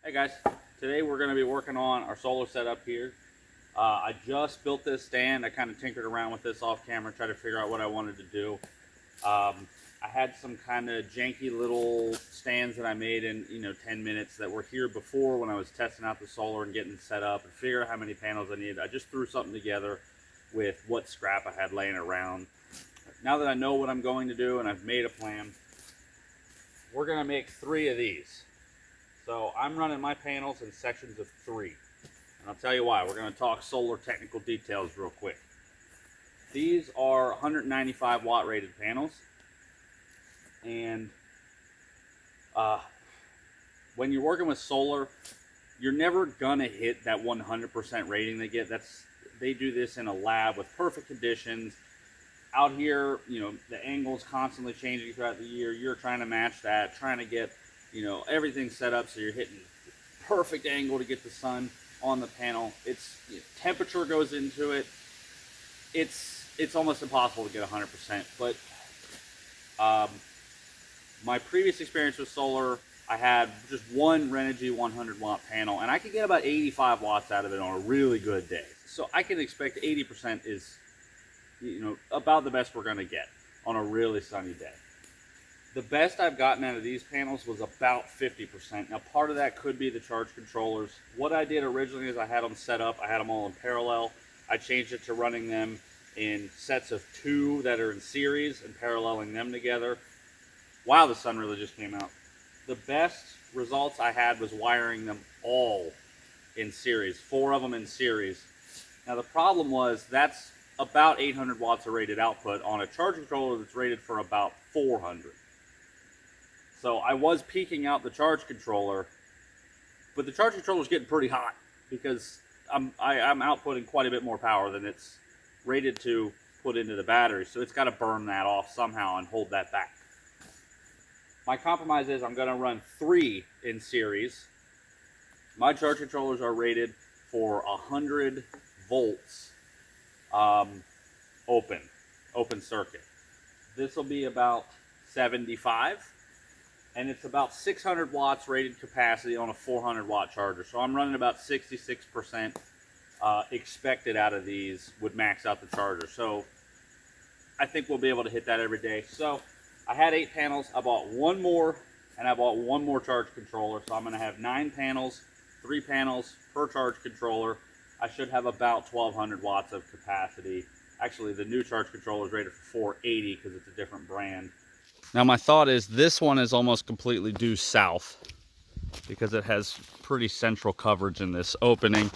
Hey guys, today we're going to be working on our solar setup here. I just built this stand. I kind of tinkered around with this off camera, tried to figure out what I wanted to do. I had some kind of janky little stands that I made in 10 minutes that were here before when I was testing out the solar and getting it set up and figuring out how many panels I needed. I just threw something together with what scrap I had laying around. Now that I know what I'm going to do and I've made a plan, we're going to make 3 of these. So I'm running my panels in sections of 3. And I'll tell you why. We're going to talk solar technical details real quick. These are 195 watt rated panels. And when you're working with solar, you're never going to hit that 100% rating they get. They do this in a lab with perfect conditions. Out here, the angle's constantly changing throughout the year. You're trying to match that, trying to get everything set up so you're hitting perfect angle to get the sun on the panel. It's temperature goes into it. It's almost impossible to get 100%. But my previous experience with solar, I had just one Renogy 100 watt panel, and I could get about 85 watts out of it on a really good day. So I can expect 80% is about the best we're going to get on a really sunny day. The best I've gotten out of these panels was about 50%. Now, part of that could be the charge controllers. What I did originally is I had them set up. I had them all in parallel. I changed it to running them in sets of 2 that are in series and paralleling them together. Wow, the sun really just came out. The best results I had was wiring them all in series, 4 of them in series. Now, the problem was that's about 800 watts of rated output on a charge controller that's rated for about 400. So I was peaking out the charge controller, but the charge controller is getting pretty hot because I'm outputting quite a bit more power than it's rated to put into the battery. So it's got to burn that off somehow and hold that back. My compromise is I'm going to run 3 in series. My charge controllers are rated for 100 volts open circuit. This will be about 75. And it's about 600 watts rated capacity on a 400 watt charger. So I'm running about 66% expected out of these would max out the charger. So I think we'll be able to hit that every day. So I had 8 panels. I bought 1 more, and I bought 1 more charge controller. So I'm going to have 9 panels, 3 panels per charge controller. I should have about 1200 watts of capacity. Actually, the new charge controller is rated for 480 because it's a different brand. Now my thought is this one is almost completely due south because it has pretty central coverage in this opening.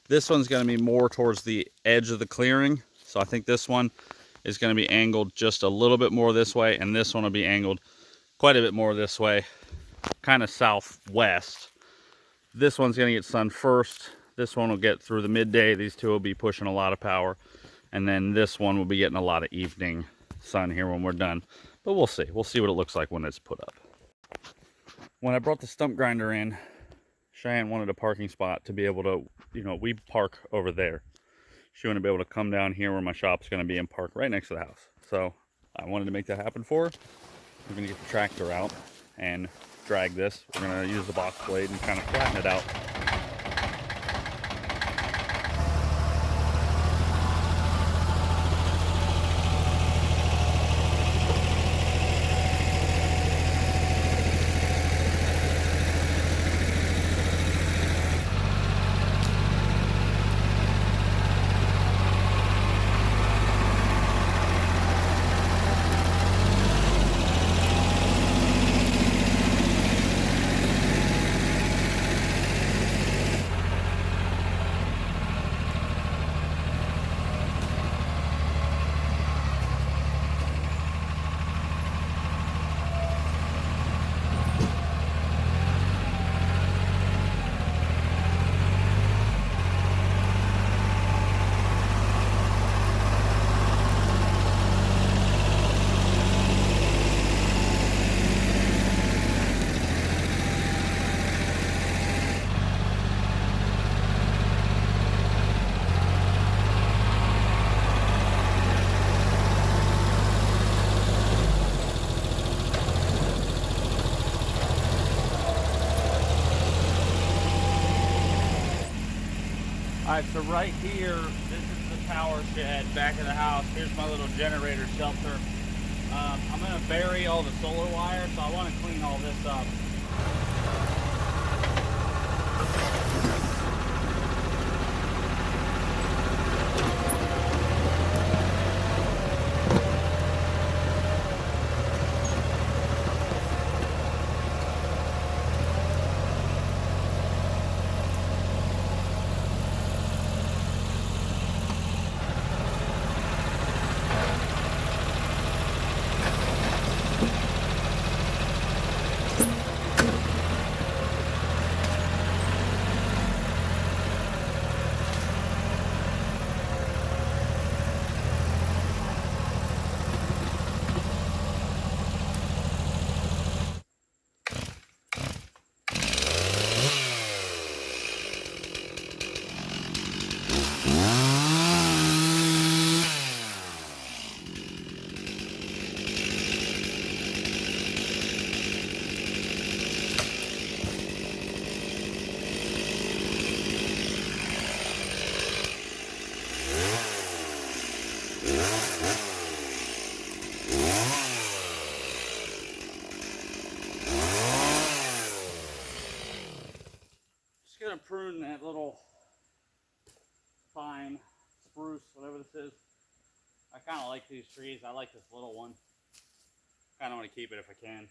This one's going to be more towards the edge of the clearing. So I think this one is going to be angled just a little bit more this way, and this one will be angled quite a bit more this way, kind of southwest. This one's going to get sun first. This one will get through the midday. These two will be pushing a lot of power. And then this one will be getting a lot of evening sun here when we're done. But we'll see. We'll see what it looks like when it's put up. When I brought the stump grinder in, Cheyenne wanted a parking spot to be able to, we park over there. She wanted to be able to come down here where my shop's going to be and park right next to the house. So I wanted to make that happen for her. We're going to get the tractor out and drag this. We're going to use the box blade and kind of flatten it out. Alright, so right here, this is the power shed, back of the house. Here's my little generator shelter. I'm going to bury all the solar wire, so I want to clean all this up. Just gonna prune that little pine, spruce, whatever this is. I kind of like these trees. I like this little one. Kind of want to keep it if I can.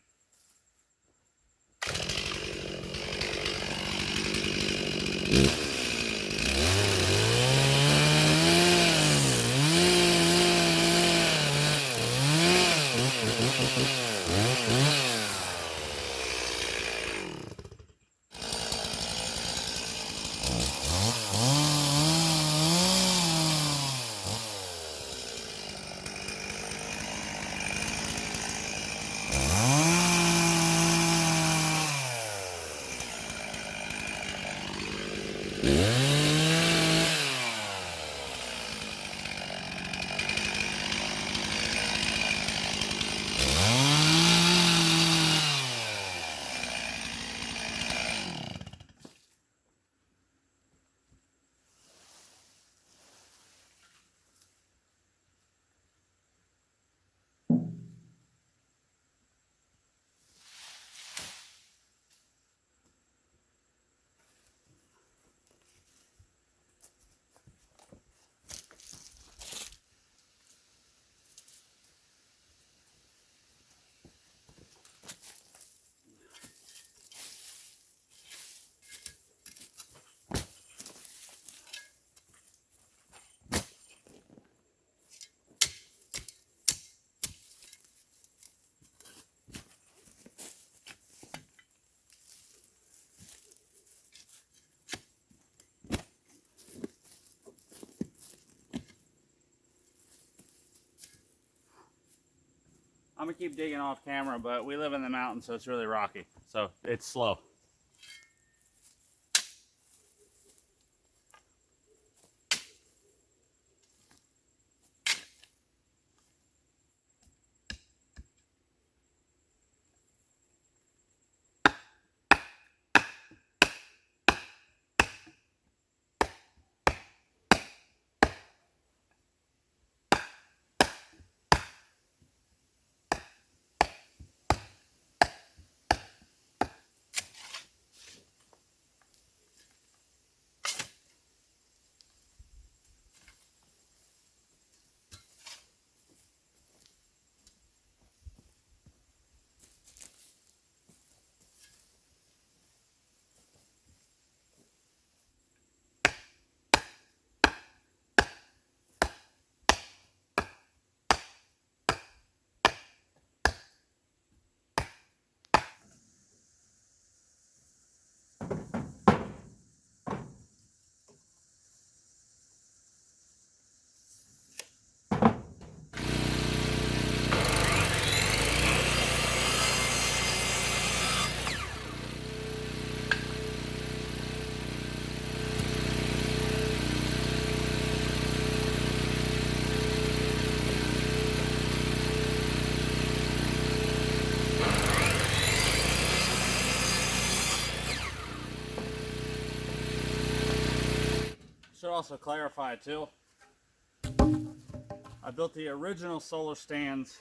I'm gonna keep digging off camera, but we live in the mountains, so it's really rocky. So it's slow. should also clarify too, I built the original solar stands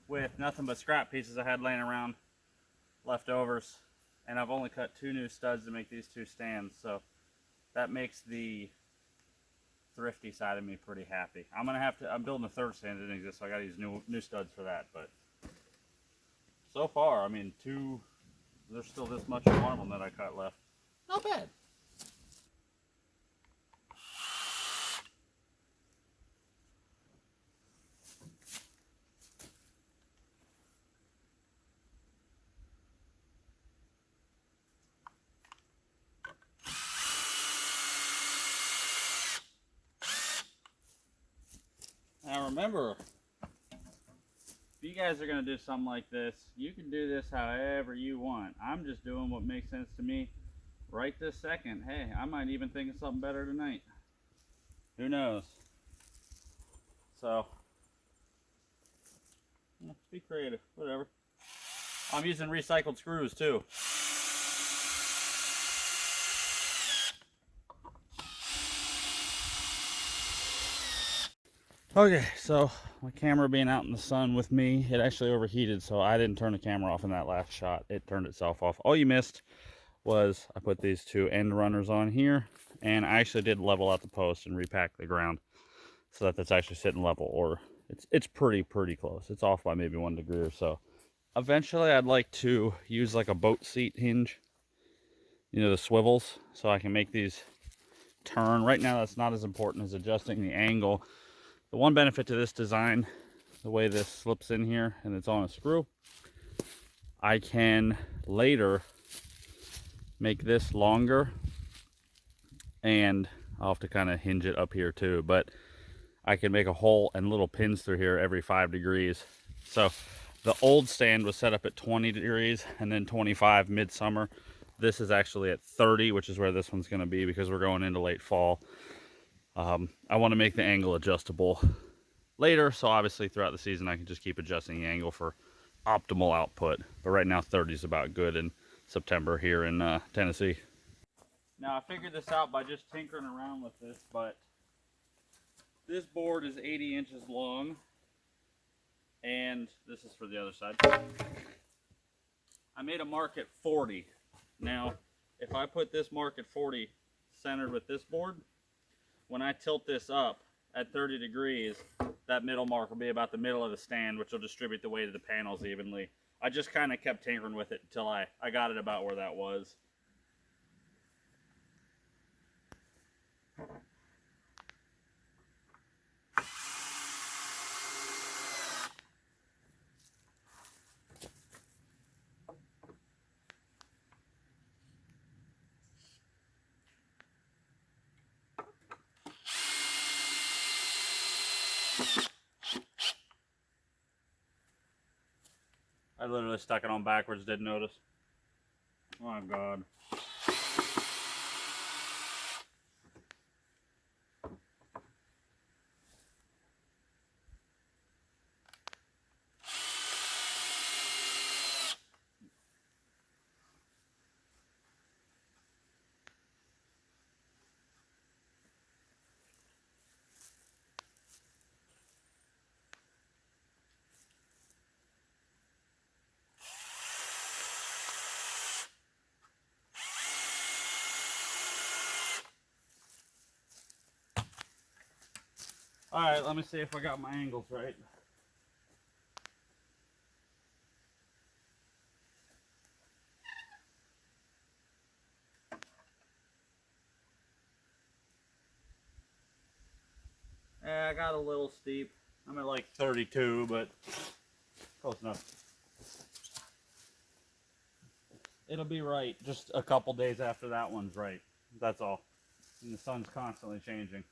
with nothing but scrap pieces I had laying around, leftovers, and I've only cut 2 new studs to make these 2 stands, so that makes the thrifty side of me pretty happy. I'm building a 3rd stand that didn't exist, so I gotta use new studs for that, but so far, I mean, there's still this much marble that I cut left. Not bad. Now remember, if you guys are going to do something like this, you can do this however you want. I'm just doing what makes sense to me right this second. Hey, I might even think of something better tonight. Who knows? So, be creative, whatever. I'm using recycled screws too. Okay, so my camera being out in the sun with me, it actually overheated, so I didn't turn the camera off in that last shot. It turned itself off. All you missed was I put these 2 end runners on here, and I actually did level out the post and repack the ground so that that's actually sitting level, or it's pretty close. It's off by maybe 1 degree or so. Eventually, I'd like to use like a boat seat hinge, you know, the swivels, so I can make these turn. Right now, that's not as important as adjusting the angle. The one benefit to this design, the way this slips in here and it's on a screw, I can later make this longer, and I'll have to kind of hinge it up here too, but I can make a hole and little pins through here every 5 degrees. So the old stand was set up at 20 degrees and then 25 midsummer. This is actually at 30, which is where this one's going to be because we're going into late fall. I want to make the angle adjustable later, so obviously throughout the season I can just keep adjusting the angle for optimal output. But right now 30 is about good in September here in Tennessee. Now I figured this out by just tinkering around with this, but this board is 80 inches long, and this is for the other side. I made a mark at 40. Now, if I put this mark at 40 centered with this board, when I tilt this up at 30 degrees, that middle mark will be about the middle of the stand, which will distribute the weight of the panels evenly. I just kind of kept tinkering with it until I got it about where that was. I literally stuck it on backwards, didn't notice. Oh my God. All right, let me see if I got my angles right. Yeah, I got a little steep. I'm at like 32, but close enough. It'll be right just a couple days after that one's right. That's all. And the sun's constantly changing.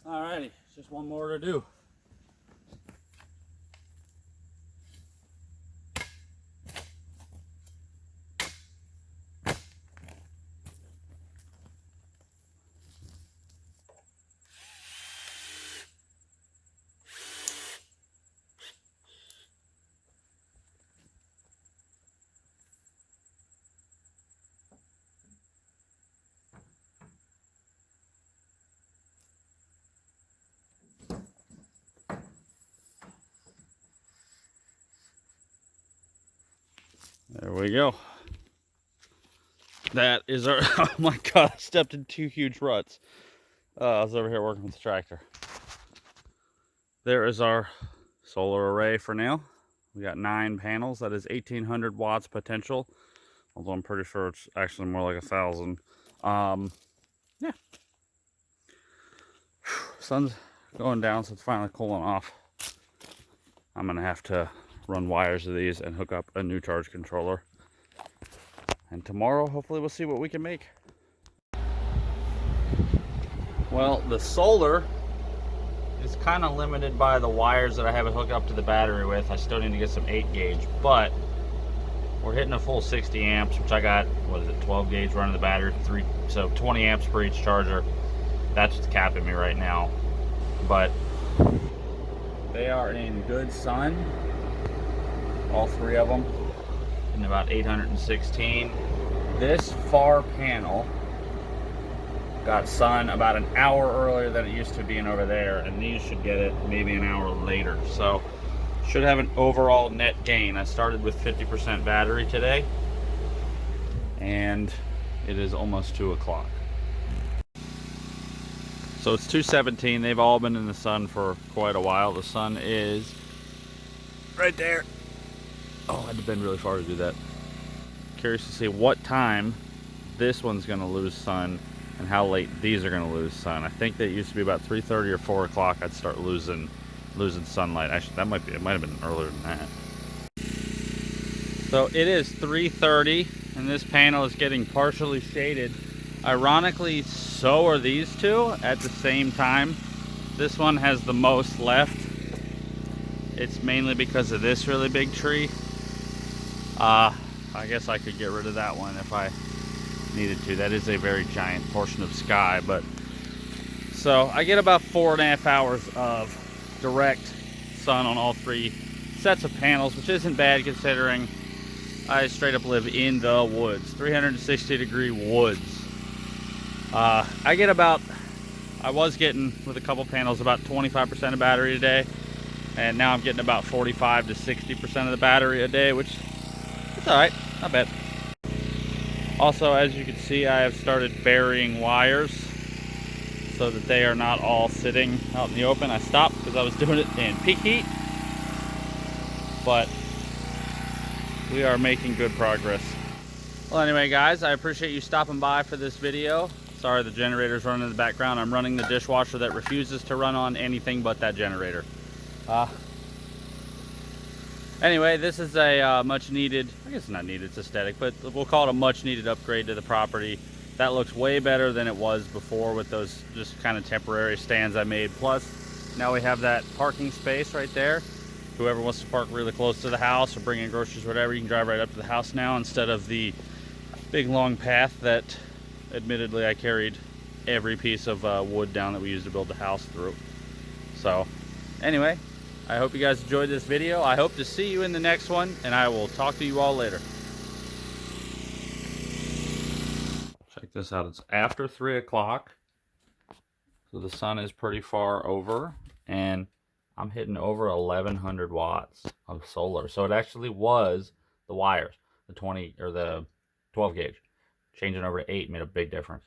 Alrighty, just one more to do. There we go. That is our, oh my God, I stepped in 2 huge ruts. I was over here working with the tractor. There is our solar array for now. We got 9 panels. That is 1,800 watts potential. Although I'm pretty sure it's actually more like 1,000. Yeah. Sun's going down, so it's finally cooling off. I'm gonna have to run wires to these and hook up a new charge controller. And tomorrow, hopefully we'll see what we can make. Well, the solar is kind of limited by the wires that I have it hooked up to the battery with. I still need to get some 8 gauge, but we're hitting a full 60 amps, which I got, what is it, 12 gauge running the battery, so 20 amps per each charger. That's what's capping me right now. But they are in good sun, all 3 of them, in about 816. This far panel got sun about an hour earlier than it used to being over there, and these should get it maybe an hour later. So should have an overall net gain. I started with 50% battery today, and it is almost 2 o'clock. So it's 2:17. They've all been in the sun for quite a while. The sun is right there. Oh, I had to bend really far to do that. Curious to see what time this one's going to lose sun and how late these are going to lose sun. I think that it used to be about 3:30 or 4 o'clock I'd start losing sunlight. Actually, it might have been earlier than that. So it is 3:30 and this panel is getting partially shaded. Ironically, so are these two at the same time. This one has the most left. It's mainly because of this really big tree. I guess I could get rid of that one if I needed to. That is a very giant portion of sky, but so I get about 4.5 hours of direct sun on all 3 sets of panels, which isn't bad considering I straight up live in the woods, 360-degree woods. I was getting with a couple panels about 25% of battery a day, and now I'm getting about 45 to 60% of the battery a day, which is all right, not bad. Also, as you can see, I have started burying wires so that they are not all sitting out in the open. I stopped because I was doing it in peak heat, but we are making good progress. Well, anyway, guys, I appreciate you stopping by for this video. Sorry, the generator's running in the background. I'm running the dishwasher that refuses to run on anything but that generator. Anyway, this is a much needed, I guess it's not needed, it's aesthetic, but we'll call it a much needed upgrade to the property. That looks way better than it was before with those just kind of temporary stands I made. Plus, now we have that parking space right there. Whoever wants to park really close to the house or bring in groceries or whatever, you can drive right up to the house now instead of the big long path that admittedly I carried every piece of wood down that we used to build the house through. So anyway, I hope you guys enjoyed this video. I hope to see you in the next one, and I will talk to you all later. Check this out. It's after 3 o'clock, so the sun is pretty far over, and I'm hitting over 1,100 watts of solar. So it actually was the wires, the 20 or the 12 gauge. Changing over to 8 made a big difference.